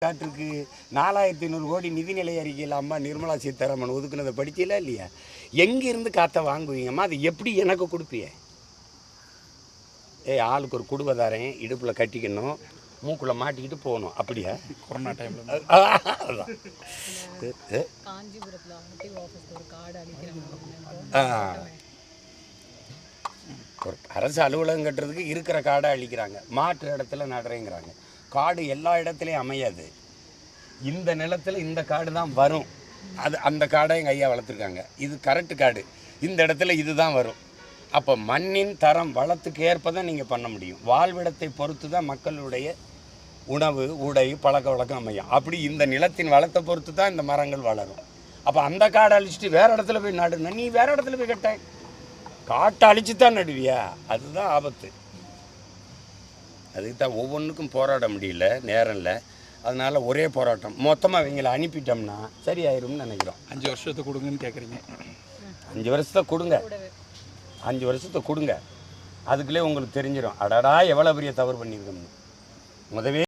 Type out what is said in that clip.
காற்றுக்கு 4500 கோடி நிதிநிலை அறிக்கையில் அம்மா நிர்மலா சீதாராமன் ஒதுக்குனதை படிச்சீங்களா இல்லையா? எங்கேருந்து காற்றை வாங்குவீங்கம்மா? அது எப்படி எனக்கு கொடுப்பிய? ஆளுக்கு ஒரு குடுவை தரேன், இடுப்பில் கட்டிக்கணும், மூக்குள்ள மாட்டிக்கிட்டு போகணும். அப்படியா? கொரோனா டைமில் ஒரு அரசு அலுவலகம் கட்டுறதுக்கு இருக்கிற காடை அழிக்கிறாங்க, மாற்று இடத்துல நடுறேங்கிறாங்க. காடு எல்லா இடத்துலையும் அமையாது. இந்த நிலத்தில் இந்த காடு தான் வரும். அது அந்த காடை எங்கள் ஐயா வளர்த்துருக்காங்க. இது கரெக்டு காடு, இந்த இடத்துல இது தான் வரும். அப்போ மண்ணின் தரம் வளத்துக்கு ஏற்ப தான் நீங்கள் பண்ண முடியும். வாழ்விடத்தை பொறுத்து தான் மக்களுடைய உணவு, உடை, பழக்க வழக்கம் அமையும். அப்படி இந்த நிலத்தின் வளத்தை பொறுத்து தான் இந்த மரங்கள் வளரும். அப்போ அந்த காடை அழிச்சிட்டு வேறு இடத்துல போய் நடுனா நீ வேறு இடத்துல போய் கட்ட, காட்டை அழிச்சு தான் நடுவியா? அதுதான் ஆபத்து. அதுக்கு தான் ஒவ்வொன்றுக்கும் போராட முடியல, நேரம் இல்லை. அதனால் ஒரே போராட்டம் மொத்தமாக இவங்களை அனுப்பிட்டோம்னா சரியாயிரும்னு நினைக்கிறோம். 5 வருஷத்தை கொடுங்கன்னு கேட்குறீங்க. 5 வருஷத்தை கொடுங்க, 5 வருஷத்தை கொடுங்க. அதுக்குள்ளே உங்களுக்கு தெரிஞ்சிடும், அடடா எவ்வளோ பெரிய தவறு பண்ணியிருக்கோம்னு. முதவே